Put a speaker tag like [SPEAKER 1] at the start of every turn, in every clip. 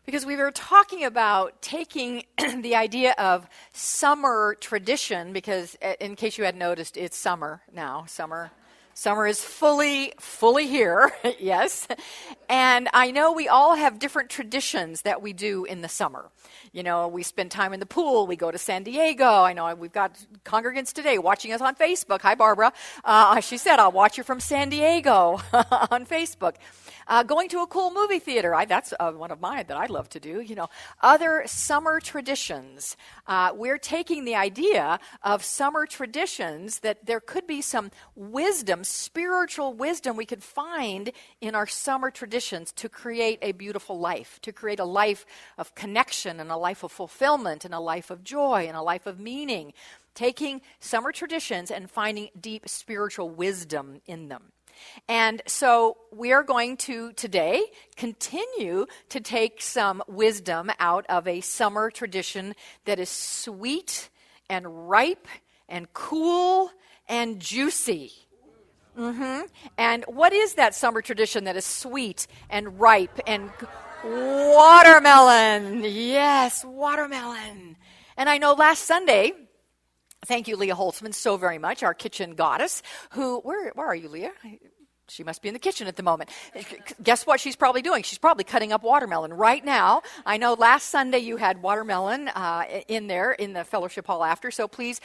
[SPEAKER 1] Because we were talking about taking the idea of summer tradition, because in case you hadn't noticed, it's summer now. Summer is fully here, yes. And I know we all have different traditions that we do in the summer. You know, we spend time in the pool. We go to San Diego. I know we've got congregants today watching us on Facebook. Hi, Barbara. She said, I'll watch you from San Diego on Facebook. Going to a cool movie theater. That's one of mine that I love to do. You know, other summer traditions. We're taking the idea of summer traditions that there could be some wisdom, spiritual wisdom we could find in our summer traditions to create a beautiful life, to create a life of connection and a life of fulfillment and a life of joy and a life of meaning. Taking summer traditions and finding deep spiritual wisdom in them. And so we are going to today continue to take some wisdom out of a summer tradition that is sweet and ripe and cool and juicy. And what is that summer tradition that is sweet and ripe and watermelon? Yes, watermelon. And I know last Sunday, thank you, Leah Holtzman, so very much, our kitchen goddess, who, where are you, Leah? She must be in the kitchen at the moment. Guess what she's probably doing? She's probably cutting up watermelon right now. I know last Sunday you had watermelon in there in the fellowship hall after, so please,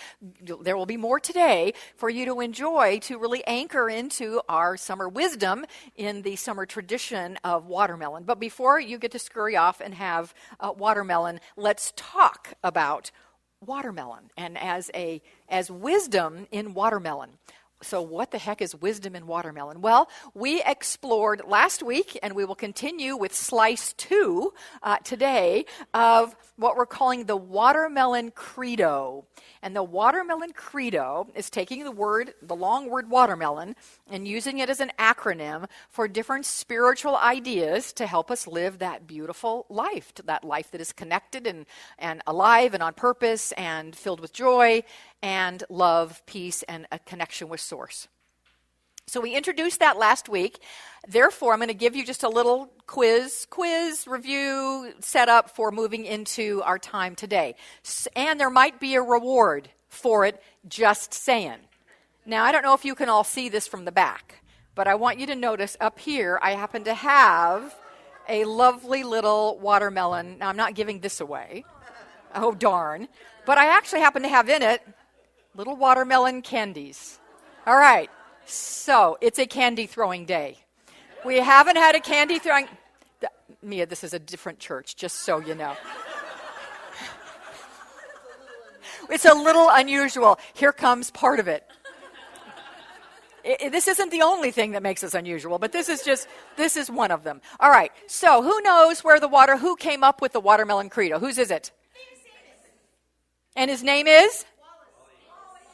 [SPEAKER 1] there will be more today for you to enjoy, to really anchor into our summer wisdom in the summer tradition of watermelon. But before you get to scurry off and have watermelon, let's talk about watermelon and as wisdom in watermelon. So what the heck is wisdom in watermelon? Well, we explored last week, and we will continue with slice 2 today of what we're calling the Watermelon Credo. And the Watermelon Credo is taking the long word watermelon, and using it as an acronym for different spiritual ideas to help us live that beautiful life, that life that is connected and alive and on purpose and filled with joy and love, peace, and a connection with Source. So we introduced that last week. Therefore, I'm going to give you just a little quiz review setup for moving into our time today. And there might be a reward for it, just saying. Now, I don't know if you can all see this from the back, but I want you to notice up here, I happen to have a lovely little watermelon. Now, I'm not giving this away. Oh, darn. But I actually happen to have in it little watermelon candies. All right. So it's a candy throwing day. We haven't had a candy throwing. Mia, this is a different church, just so you know. It's a little unusual. Here comes part of it. This isn't the only thing that makes us unusual, but this is one of them. All right. So who knows who came up with the Watermelon Credo? Whose is it? And his name is?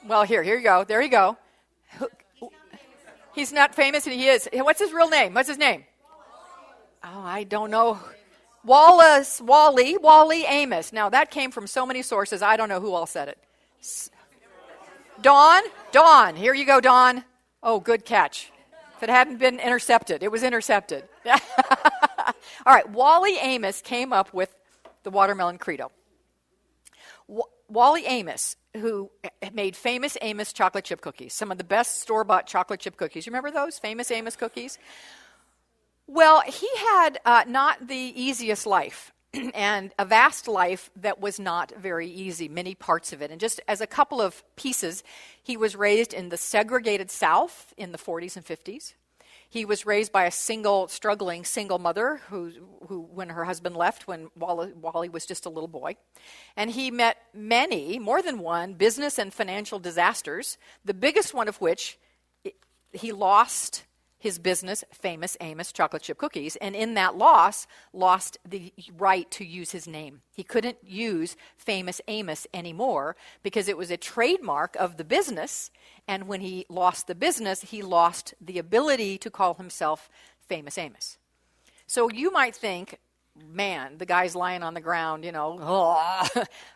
[SPEAKER 1] Well, here you go. There you go. He's not famous, and he is. What's his real name? What's his name? Oh, I don't know. Wally Amos. Now, that came from so many sources, I don't know who all said it. Dawn. Here you go, Dawn. Oh, good catch. If it hadn't been intercepted, it was intercepted. All right, Wally Amos came up with the Watermelon Credo. Wally Amos, who made famous Amos chocolate chip cookies, some of the best store-bought chocolate chip cookies. You remember those famous Amos cookies? Well, he had not the easiest life, and a vast life that was not very easy, many parts of it. And just as a couple of pieces, he was raised in the segregated South in the 40s and 50s. He was raised by a struggling single mother who when her husband left when Wally was just a little boy. And he met many, more than one, business and financial disasters, the biggest one of which he lost his business, famous Amos chocolate chip cookies, and in that lost the right to use his name. He couldn't use famous Amos anymore because it was a trademark of the business, and when he lost the business, he lost the ability to call himself famous Amos. So you might think, man, the guy's lying on the ground,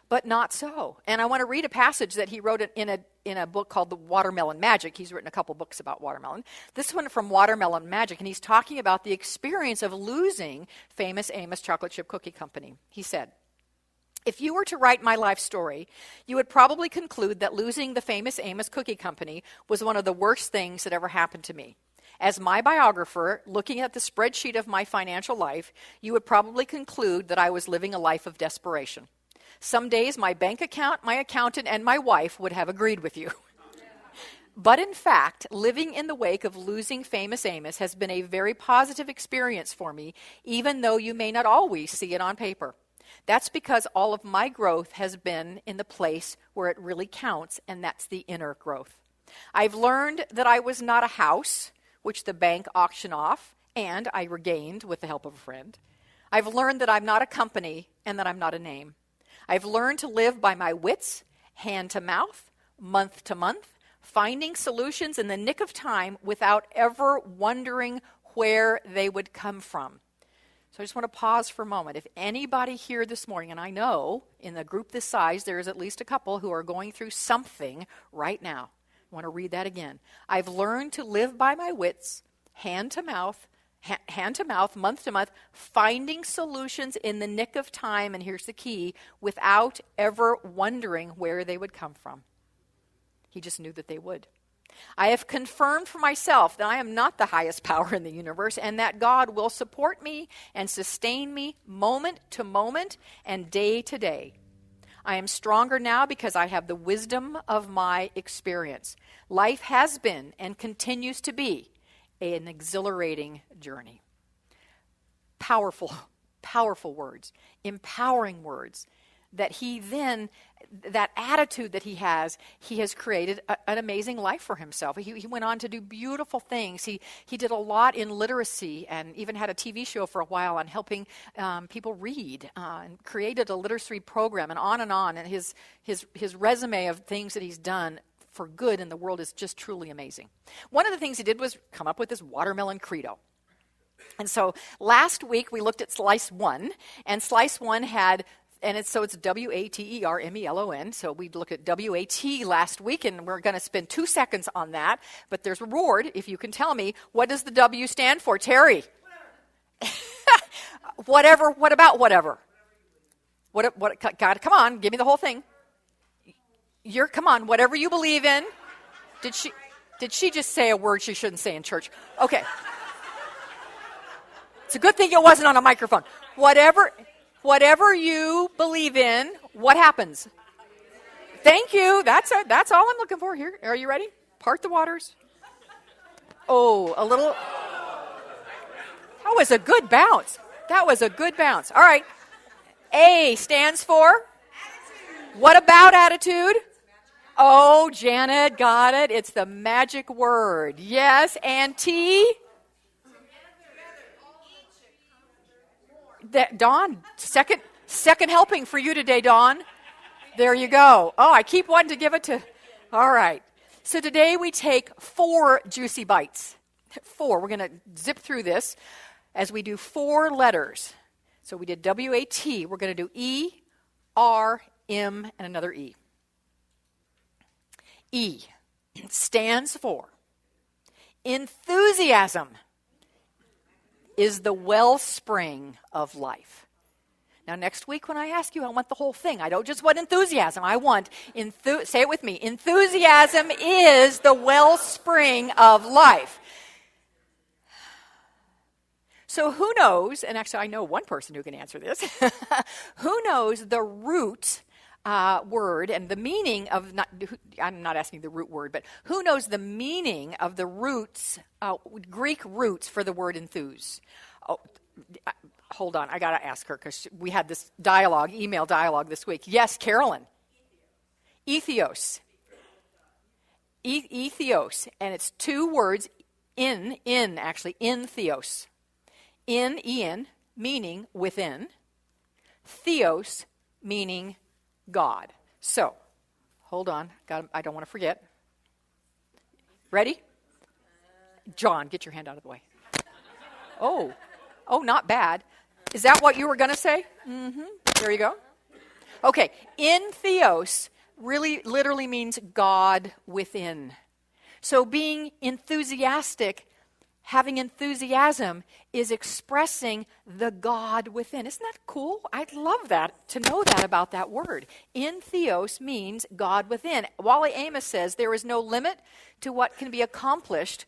[SPEAKER 1] but not so. And I want to read a passage that he wrote in a book called The Watermelon Magic. He's written a couple books about watermelon. This one from Watermelon Magic, and he's talking about the experience of losing Famous Amos Chocolate Chip Cookie Company. He said, "If you were to write my life story, you would probably conclude that losing the Famous Amos Cookie Company was one of the worst things that ever happened to me. As my biographer, looking at the spreadsheet of my financial life, you would probably conclude that I was living a life of desperation. Some days my bank account, my accountant, and my wife would have agreed with you. But in fact, living in the wake of losing Famous Amos has been a very positive experience for me, even though you may not always see it on paper. That's because all of my growth has been in the place where it really counts, and that's the inner growth. I've learned that I was not a house, which the bank auctioned off, and I regained with the help of a friend. I've learned that I'm not a company and that I'm not a name. I've learned to live by my wits, hand to mouth, month to month, finding solutions in the nick of time without ever wondering where they would come from." So I just want to pause for a moment. If anybody here this morning, and I know in a group this size, there is at least a couple who are going through something right now. I want to read that again. I've learned to live by my wits, hand to mouth, month to month, finding solutions in the nick of time, and here's the key, without ever wondering where they would come from. He just knew that they would. I have confirmed for myself that I am not the highest power in the universe and that God will support me and sustain me moment to moment and day to day. I am stronger now because I have the wisdom of my experience. Life has been and continues to be an exhilarating journey. Powerful, powerful words, empowering words that he then, that attitude that he has created an amazing life for himself. He went on to do beautiful things. He did a lot in literacy and even had a TV show for a while on helping people read and created a literacy program and on. And his resume of things that he's done for good in the world is just truly amazing. One of the things he did was come up with this Watermelon Credo. And so last week we looked at Slice 1, and Slice 1 had it's Watermelon. So we looked at WAT last week, and we're going to spend 2 seconds on that. But there's a reward if you can tell me, what does the W stand for, Terry? Whatever. What about whatever? What? God, come on, give me the whole thing. Come on, whatever you believe in. Did she just say a word she shouldn't say in church? Okay. It's a good thing it wasn't on a microphone. Whatever you believe in, what happens? Thank you. That's all I'm looking for here. Are you ready? Part the waters. Oh, a little. That was a good bounce. All right. A stands for? Attitude. What about attitude? Oh, Janet, got it. It's the magic word. Yes. And T? Dawn, second helping for you today, Dawn. There you go. Oh, I keep wanting to give it to. All right. So today we take 4 juicy bites. 4. We're going to zip through this as we do 4 letters. So we did W-A-T. We're going to do E, R, M, and another E. E stands for enthusiasm. Is the wellspring of life. Now, next week when I ask you, I want the whole thing. I don't just want enthusiasm. I want, say it with me, enthusiasm is the wellspring of life. So who knows, and actually I know one person who can answer this, who knows the root word and the meaning of, I'm not asking the root word, but who knows the meaning of the roots, Greek roots for the word enthuse? Oh, hold on, I got to ask her because we had this email dialogue this week. Yes, Carolyn. Ethos. Ethos, and it's 2 words, in theos. In, meaning within. Theos, meaning God. So, hold on. I don't want to forget. Ready? John, get your hand out of the way. Oh, not bad. Is that what you were going to say? Mm-hmm. There you go. Okay, in theos really literally means God within. So being enthusiastic, having enthusiasm, is expressing the God within. Isn't that cool? I'd love that, to know that about that word. In theos means God within. Wally Amos says there is no limit to what can be accomplished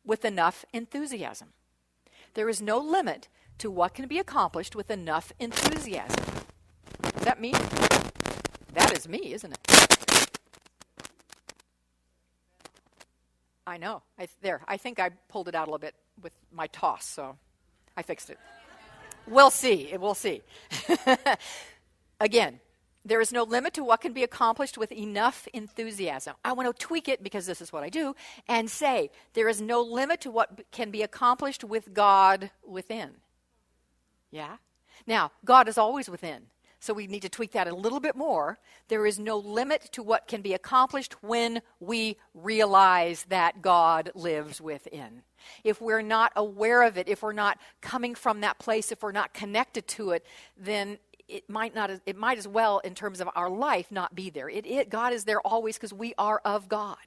[SPEAKER 1] with enough enthusiasm. There is no limit to what can be accomplished with enough enthusiasm. Is that me? That is me, isn't it? I know. I think I pulled it out a little bit with my toss, so I fixed it. We'll see. We'll see. Again, there is no limit to what can be accomplished with enough enthusiasm. I want to tweak it, because this is what I do, and say there is no limit to what can be accomplished with God within. Yeah? Now, God is always within. So we need to tweak that a little bit more. There is no limit to what can be accomplished when we realize that God lives within. If we're not aware of it, if we're not coming from that place, if we're not connected to it, then it might as well, in terms of our life, not be there. God is there always because we are of God.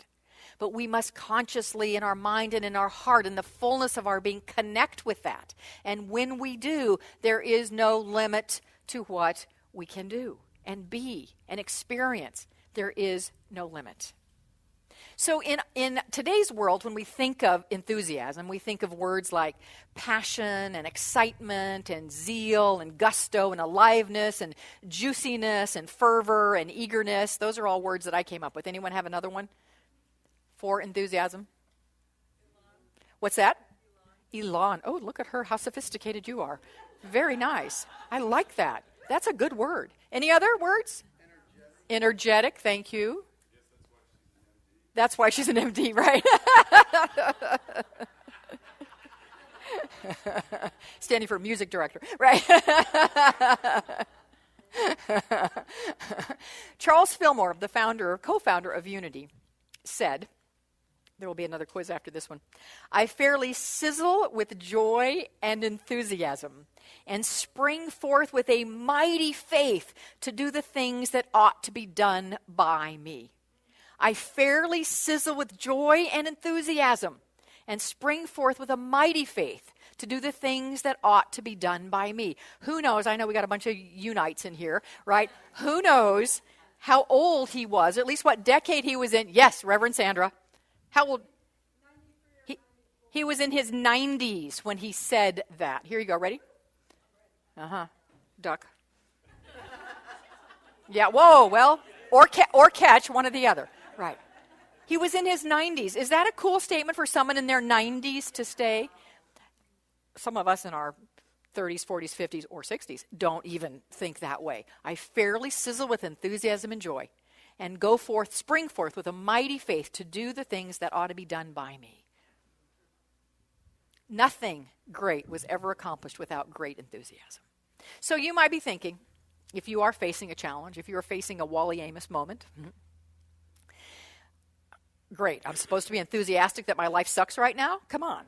[SPEAKER 1] But we must consciously, in our mind and in our heart, in the fullness of our being, connect with that. And when we do, there is no limit to what we can do and be and experience. There is no limit. So in today's world, when we think of enthusiasm, we think of words like passion and excitement and zeal and gusto and aliveness and juiciness and fervor and eagerness. Those are all words that I came up with. Anyone have another one for enthusiasm? What's that? Elan. Oh, look at her, how sophisticated you are. Very nice. I like that. That's a good word. Any other words? Energetic, thank you. That's why she's an MD, right? Standing for music director, right? Charles Fillmore, the co-founder of Unity, said, there will be another quiz after this one, I fairly sizzle with joy and enthusiasm and spring forth with a mighty faith to do the things that ought to be done by me. I fairly sizzle with joy and enthusiasm and spring forth with a mighty faith to do the things that ought to be done by me. Who knows? I know we got a bunch of Unites in here, right? Who knows how old he was, or at least what decade he was in? Yes, Reverend Sandra. How old? He was in his 90s when he said that. Here you go. Ready? Duck. Yeah, whoa, well, or catch, one or the other. Right. He was in his 90s. Is that a cool statement for someone in their 90s to say? Some of us in our 30s, 40s, 50s, or 60s don't even think that way. I fairly sizzle with enthusiasm and joy and spring forth with a mighty faith to do the things that ought to be done by me. Nothing great was ever accomplished without great enthusiasm. So you might be thinking, if you are facing a challenge, if you are facing a Wally Amos moment, great, I'm supposed to be enthusiastic that my life sucks right now? Come on.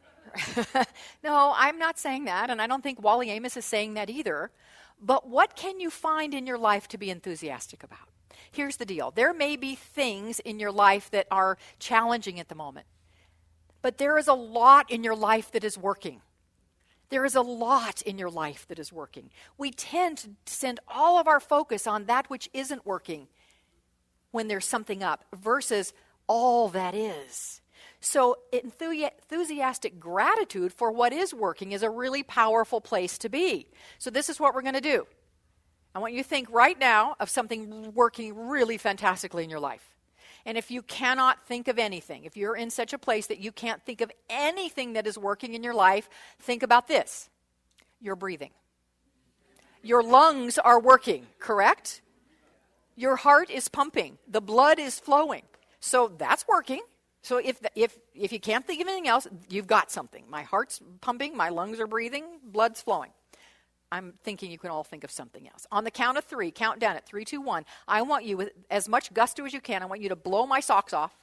[SPEAKER 1] No, I'm not saying that, and I don't think Wally Amos is saying that either. But what can you find in your life to be enthusiastic about? Here's the deal. There may be things in your life that are challenging at the moment. But there is a lot in your life that is working. There is a lot in your life that is working. We tend to send all of our focus on that which isn't working when there's something up versus all that is. So enthusiastic gratitude for what is working is a really powerful place to be. So this is what we're going to do. I want you to think right now of something working really fantastically in your life. And if you cannot think of anything, if you're in such a place that you can't think of anything that is working in your life, think about this. You're breathing. Your lungs are working, correct? Your heart is pumping. The blood is flowing. So that's working. So if you can't think of anything else, you've got something. My heart's pumping, my lungs are breathing, blood's flowing. I'm thinking you can all think of something else. On the count of 3, count down at 3, 2, 1. I want you, with as much gusto as you can, I want you to blow my socks off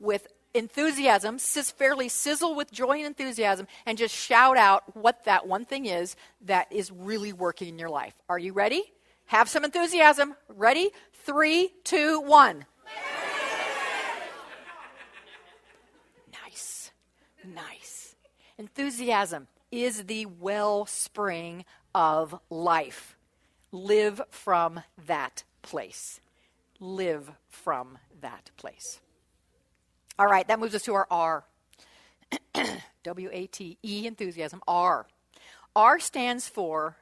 [SPEAKER 1] with enthusiasm, fairly sizzle with joy and enthusiasm, and just shout out what that one thing is that is really working in your life. Are you ready? Have some enthusiasm. Ready? 3, 2, 1. Nice. Enthusiasm is the wellspring of life. Live from that place. Live from that place. All right, that moves us to our R. W-A-T-E, enthusiasm, R. R stands for,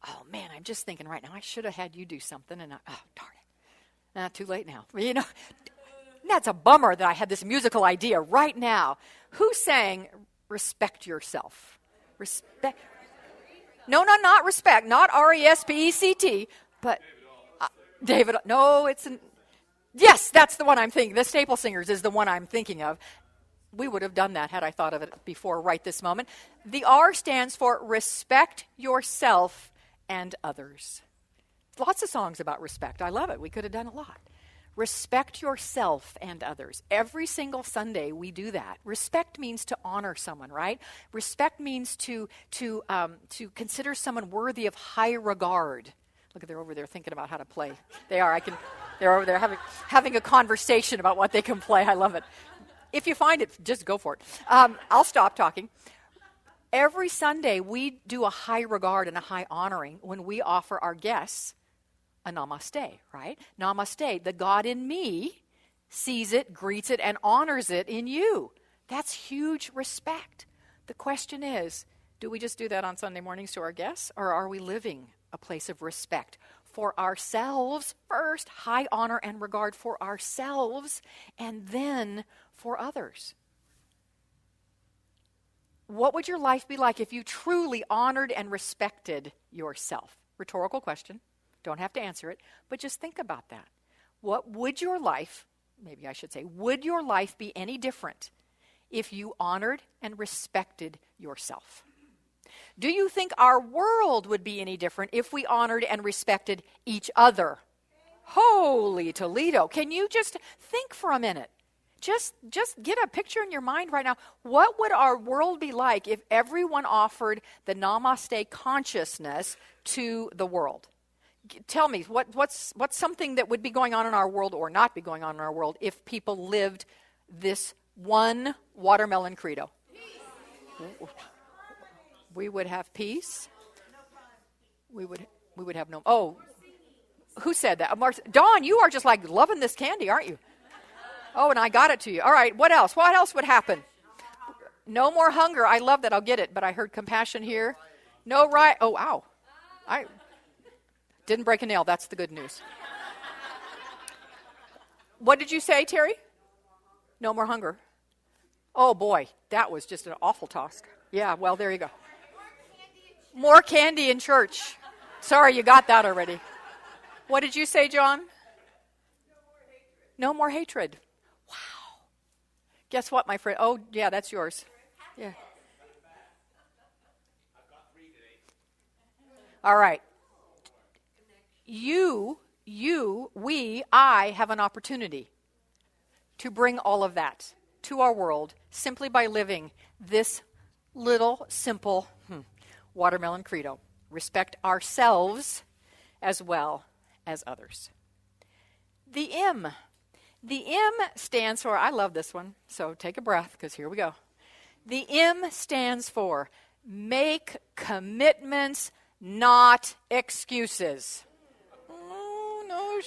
[SPEAKER 1] oh man, I'm just thinking right now, I should have had you do something, and oh, darn it. Too late now. You know, that's a bummer that I had this musical idea right now. Who sang Respect Yourself? Respect. No, not respect. Not R-E-S-P-E-C-T. But David. No, yes, that's the one I'm thinking. The Staple Singers is the one I'm thinking of. We would have done that had I thought of it before right this moment. The R stands for respect yourself and others. Lots of songs about respect. I love it. We could have done a lot. Respect yourself and others. Every single Sunday we do that. Respect means to honor someone, right? Respect means to consider someone worthy of high regard. Look, they're over there thinking about how to play. They are. They're over there having a conversation about what they can play. I love it. If you find it, just go for it. I'll stop talking. Every Sunday we do a high regard and a high honoring when we offer our guests a namaste, right? Namaste. The God in me sees it, greets it, and honors it in you. That's huge respect. The question is, do we just do that on Sunday mornings to our guests, or are we living a place of respect for ourselves first, high honor and regard for ourselves, and then for others? What would your life be like if you truly honored and respected yourself? Rhetorical question. Don't have to answer it, but just think about that. What would your life, maybe I should say, would your life be any different if you honored and respected yourself? Do you think our world would be any different if we honored and respected each other? Holy Toledo. Can you just think for a minute? Just get a picture in your mind right now. What would our world be like if everyone offered the Namaste consciousness to the world? Tell me, what's something that would be going on in our world or not be going on in our world if people lived this one Watermelon Credo? Peace. We would have peace. We would have no. Oh, who said that? Dawn, you are just like loving this candy, aren't you? Oh, and I got it to you. All right, what else? What else would happen? No more hunger. I love that. I'll get it. But I heard compassion here. No right. Oh, ow. I didn't break a nail. That's the good news. What did you say, Terry? No more hunger. Oh, boy. That was just an awful task. Yeah, well, there you go. More candy in church. Sorry, you got that already. What did you say, John? No more hatred. Wow. Guess what, my friend? Oh, yeah, that's yours. Yeah. All right. I have an opportunity to bring all of that to our world simply by living this little, simple Watermelon Credo. Respect ourselves as well as others. The M. The M stands for, I love this one, so take a breath because here we go. The M stands for make commitments, not excuses. Oh, no.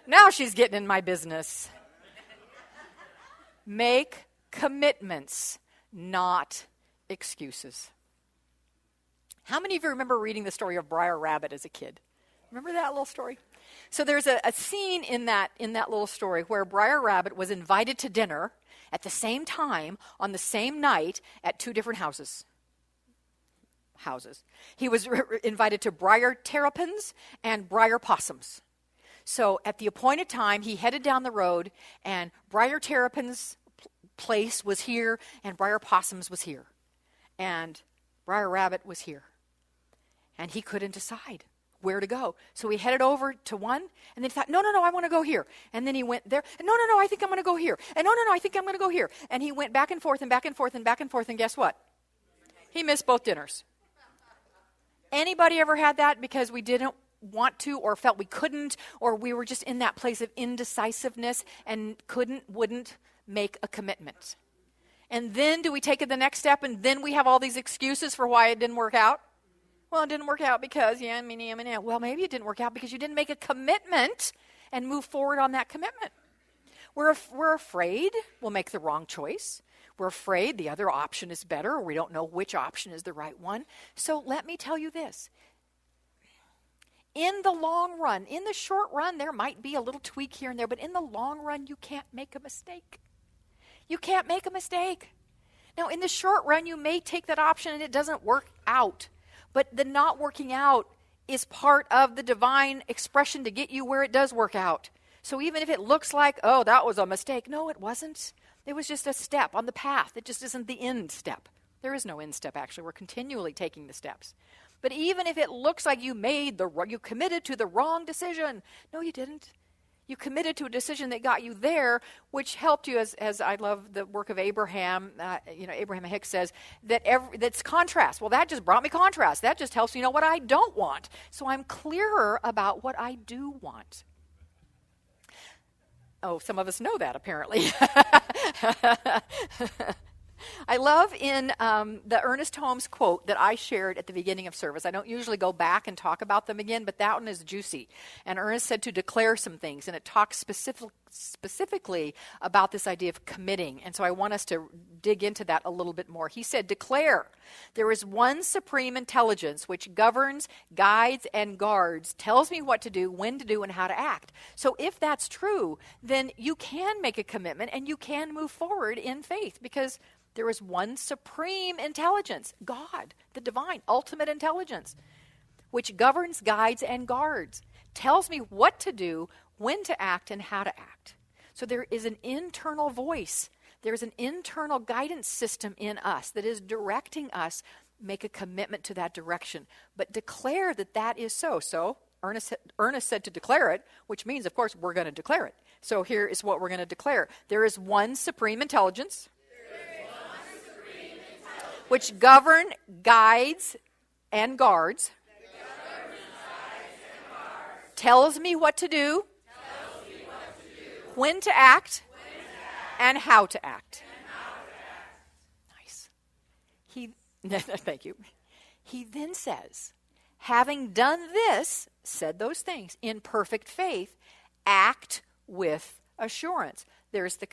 [SPEAKER 1] Now she's getting in my business. Make commitments, not excuses. How many of you remember reading the story of Briar Rabbit as a kid? Remember that little story? So there's a scene in that little story where Briar Rabbit was invited to dinner at the same time on the same night at two different houses. He was invited to Briar Terrapins and Briar Possums. So at the appointed time, he headed down the road, and Briar Terrapins' place was here, and Briar Possums was here. And Briar Rabbit was here. And he couldn't decide. where to go. So he headed over to one, and then he thought, no, I want to go here. And then he went there, and no, I think I'm going to go here. And no, I think I'm going to go here. And he went back and forth and back and forth and back and forth, and guess what? He missed both dinners. Anybody ever had that because we didn't want to or felt we couldn't, or we were just in that place of indecisiveness and wouldn't make a commitment? And then do we take it the next step, and then we have all these excuses for why it didn't work out? Well, it didn't work out because, well, maybe it didn't work out because you didn't make a commitment and move forward on that commitment. We're afraid we'll make the wrong choice. We're afraid the other option is better, or we don't know which option is the right one. So let me tell you this. In the long run, in the short run, there might be a little tweak here and there, but in the long run, you can't make a mistake. You can't make a mistake. Now, in the short run, you may take that option and it doesn't work out. But the not working out is part of the divine expression to get you where it does work out. So even if it looks like, oh, that was a mistake. No, it wasn't. It was just a step on the path. It just isn't the end step. There is no end step, actually. We're continually taking the steps. But even if it looks like you committed to the wrong decision. No, you didn't. You committed to a decision that got you there, which helped you, as I love the work of Abraham. Abraham Hicks says that's contrast. Well, that just brought me contrast. That just helps me know what I don't want. So I'm clearer about what I do want. Oh, some of us know that, apparently. I love in the Ernest Holmes quote that I shared at the beginning of service. I don't usually go back and talk about them again, but that one is juicy. And Ernest said to declare some things, and it talks specifically about this idea of committing. And so I want us to dig into that a little bit more. He said, declare, there is one supreme intelligence which governs, guides, and guards, tells me what to do, when to do, and how to act. So if that's true, then you can make a commitment and you can move forward in faith, because there is one supreme intelligence, God, the divine, ultimate intelligence, which governs, guides, and guards, tells me what to do, when to act, and how to act. So there is an internal voice. There's an internal guidance system in us that is directing us. Make a commitment to that direction, but declare that that is so. So Ernest said to declare it, which means, of course, we're going to declare it. So here is what we're going to declare. There is one supreme intelligence which govern, guides, and guards, tells me what to do, when to act, and how to act. Nice. Thank you. He then says, having done this, said those things, in perfect faith, act with assurance. There's the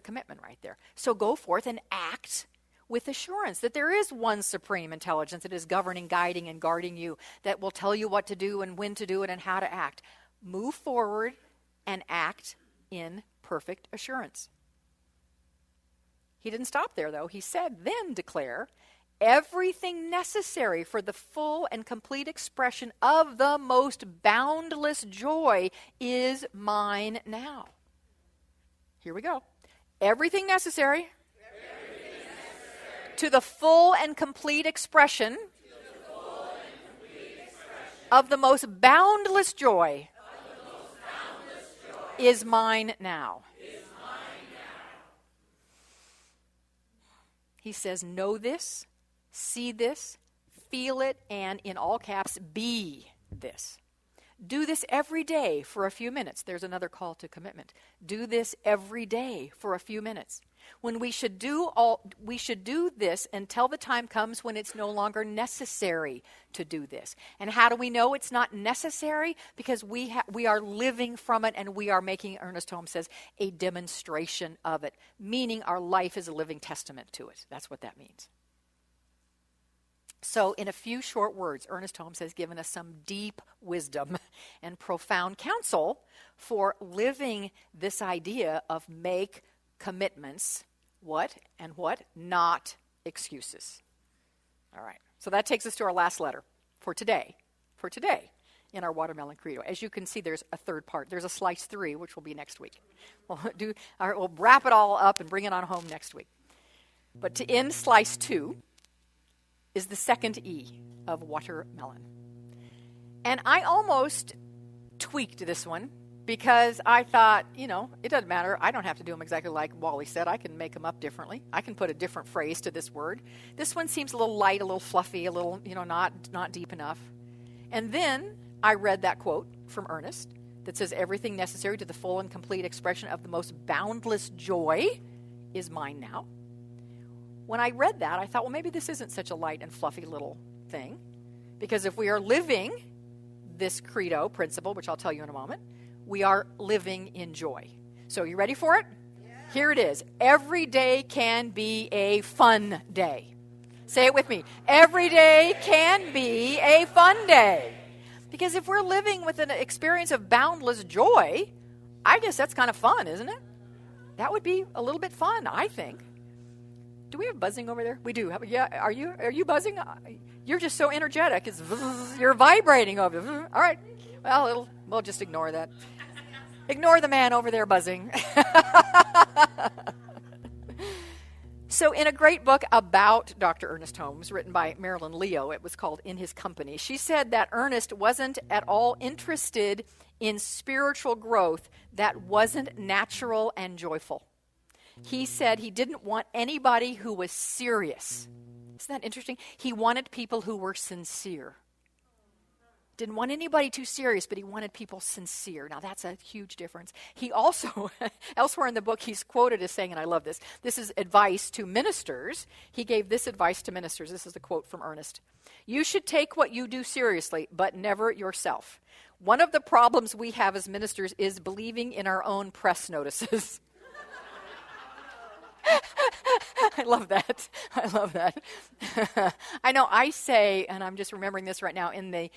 [SPEAKER 1] commitment right there. So go forth and act with assurance that there is one supreme intelligence that is governing, guiding, and guarding you, that will tell you what to do and when to do it and how to act. Move forward and act in perfect assurance. He didn't stop there, though. He said, then declare, everything necessary for the full and complete expression of the most boundless joy is mine now. Here we go. Everything necessary to the full and complete expression of the most boundless joy is mine now. He says, know this, see this, feel it, and in all caps, be this. Do this every day for a few minutes. There's another call to commitment. Do this every day for a few minutes. When we should do this until the time comes when it's no longer necessary to do this. And how do we know it's not necessary? Because we are living from it, and we are making, Ernest Holmes says, a demonstration of it. Meaning our life is a living testament to it. That's what that means. So in a few short words, Ernest Holmes has given us some deep wisdom and profound counsel for living this idea of make commitments, what, not excuses. All right, so that takes us to our last letter for today in our Watermelon Credo. As you can see, there's a third part. There's a slice 3, which will be next week. We'll wrap it all up and bring it on home next week. But to end slice 2 is the second E of watermelon. And I almost tweaked this one because I thought, it doesn't matter. I don't have to do them exactly like Wally said. I can make them up differently. I can put a different phrase to this word. This one seems a little light, a little fluffy, a little, not deep enough. And then I read that quote from Ernest that says, everything necessary to the full and complete expression of the most boundless joy is mine now. When I read that, I thought, well, maybe this isn't such a light and fluffy little thing. Because if we are living this credo principle, which I'll tell you in a moment, we are living in joy. So are you ready for it? Yeah. Here it is. Every day can be a fun day. Say it with me. Every day can be a fun day. Because if we're living with an experience of boundless joy, I guess that's kind of fun, isn't it? That would be a little bit fun, I think. Do we have buzzing over there? We do. Yeah, are you buzzing? You're just so energetic. You're vibrating over there. All right. Well, we'll just ignore that. Ignore the man over there buzzing. So in a great book about Dr. Ernest Holmes, written by Marilyn Leo, it was called In His Company, she said that Ernest wasn't at all interested in spiritual growth that wasn't natural and joyful. He said he didn't want anybody who was serious. Isn't that interesting? He wanted people who were sincere. Didn't want anybody too serious, but he wanted people sincere. Now, that's a huge difference. He also, elsewhere in the book, he's quoted as saying, and I love this, this is advice to ministers. He gave this advice to ministers. This is the quote from Ernest. You should take what you do seriously, but never yourself. One of the problems we have as ministers is believing in our own press notices. I love that. I love that. I know I say, and I'm just remembering this right now, the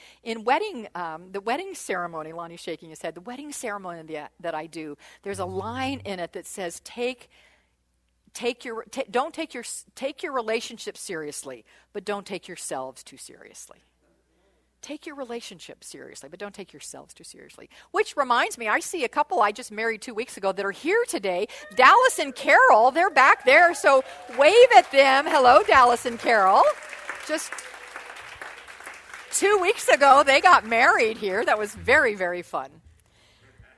[SPEAKER 1] wedding ceremony, Lonnie's shaking his head, the wedding ceremony that I do, there's a line in it that says, take your relationship seriously, but don't take yourselves too seriously. Take your relationship seriously, but don't take yourselves too seriously. Which reminds me, I see a couple I just married 2 weeks ago that are here today. Dallas and Carol, they're back there, so wave at them. Hello, Dallas and Carol. Just 2 weeks ago, they got married here. That was very, very fun.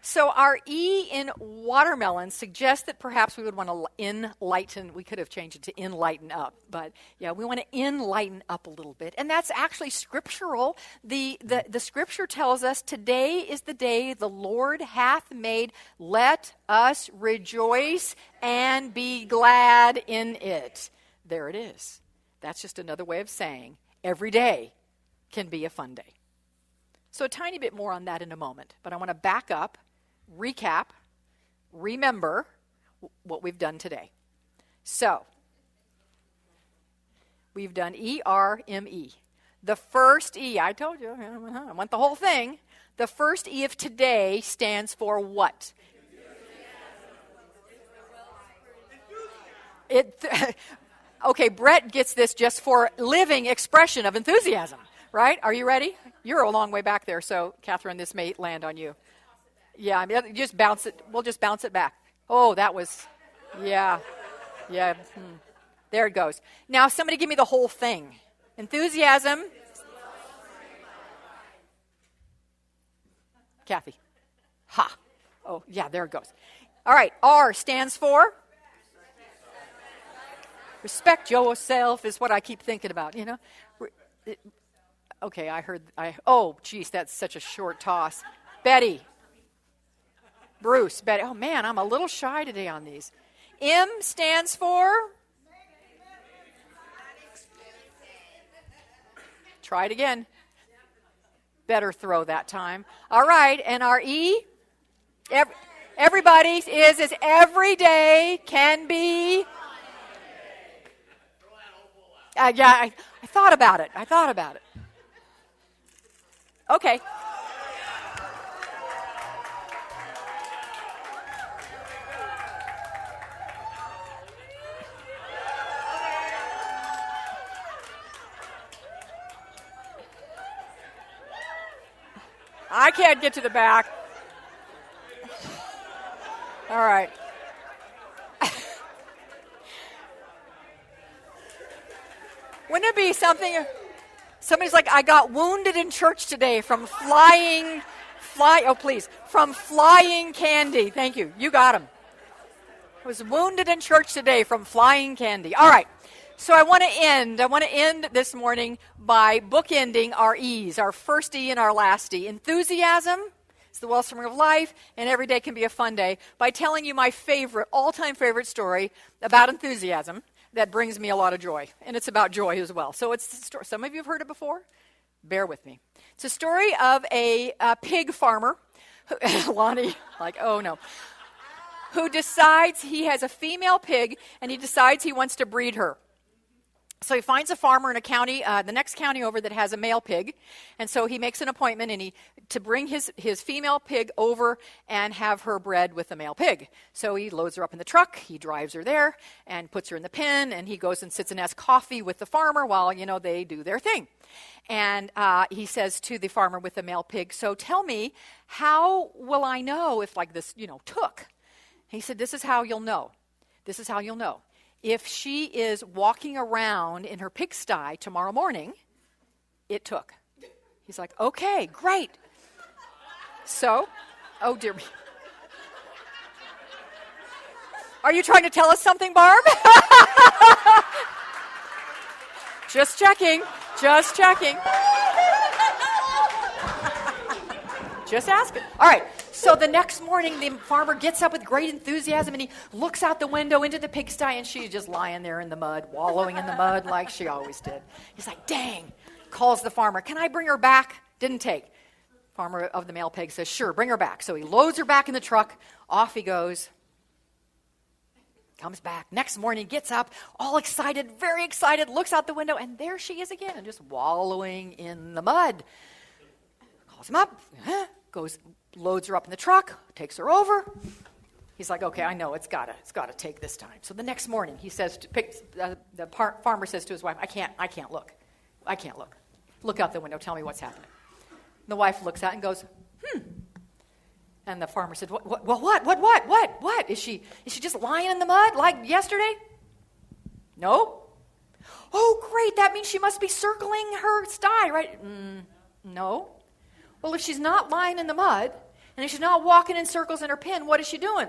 [SPEAKER 1] So our E in watermelon suggests that perhaps we would want to enlighten. We could have changed it to enlighten up, but yeah, we want to enlighten up a little bit. And that's actually scriptural. The scripture tells us today is the day the Lord hath made. Let us rejoice and be glad in it. There it is. That's just another way of saying every day can be a fun day. So a tiny bit more on that in a moment, but I want to back up, recap, remember what we've done today. So, we've done E-R-M-E. The first E, I told you, I want the whole thing. The first E of today stands for what? Okay, Brett gets this just for living expression of enthusiasm, right? Are you ready? You're a long way back there, so Catherine, this may land on you. Yeah, I mean, just bounce it. We'll just bounce it back. Oh, that was, yeah. There it goes. Now, somebody give me the whole thing. Enthusiasm. Kathy. Ha. Oh, yeah, there it goes. All right, R stands for? Respect yourself is what I keep thinking about, you know. Okay, oh, geez, that's such a short toss. Betty. Bruce, Betty. Oh, man, I'm a little shy today on these. M stands for? Try it again. Better throw that time. All right, and our E? Everybody's is every day can be? Yeah, I thought about it. Okay. I can't get to the back. All right. Wouldn't it be something Somebody's like, I got wounded in church today from from flying candy. Thank you. You got him. I was wounded in church today from flying candy. All right. So I want to end this morning by bookending our E's, our first E and our last E. Enthusiasm. It's the wellspring of life, and every day can be a fun day, by telling you my all-time favorite story about enthusiasm that brings me a lot of joy. And it's about joy as well. So it's a story. Some of you have heard it before. Bear with me. It's a story of a pig farmer. Lonnie, like, oh no. Who decides he has a female pig, and he decides he wants to breed her. So he finds a farmer in a county, the next county over, that has a male pig. And so he makes an appointment to bring his female pig over and have her bred with the male pig. So he loads her up in the truck, he drives her there and puts her in the pen, and he goes and sits and has coffee with the farmer while, they do their thing. And he says to the farmer with the male pig, so tell me, how will I know if this, took? He said, this is how you'll know. This is how you'll know. If she is walking around in her pigsty tomorrow morning, it took. He's like, okay, great. So, oh dear me. Are you trying to tell us something, Barb? Just checking. Just checking. Just asking. All right. So the next morning, the farmer gets up with great enthusiasm, and he looks out the window into the pigsty, and she's just lying there in the mud, wallowing in the mud like she always did. He's like, dang. Calls the farmer. Can I bring her back? Didn't take. Farmer of the male pig says, sure, bring her back. So he loads her back in the truck. Off he goes. Comes back. Next morning, gets up, all excited, very excited, looks out the window, and there she is again, and just wallowing in the mud. Calls him up. Goes, loads her up in the truck, takes her over. He's like, okay, I know it's gotta take this time. So the next morning, he says, farmer says to his wife, I can't look. I can't look. Look out the window, tell me what's happening. The wife looks out and goes, And the farmer said, what? Is she just lying in the mud like yesterday? No. Oh, great, that means she must be circling her sty, right? No. Well, if she's not lying in the mud, and if she's not walking in circles in her pen, what is she doing?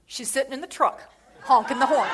[SPEAKER 1] She's sitting in the truck, honking the horn.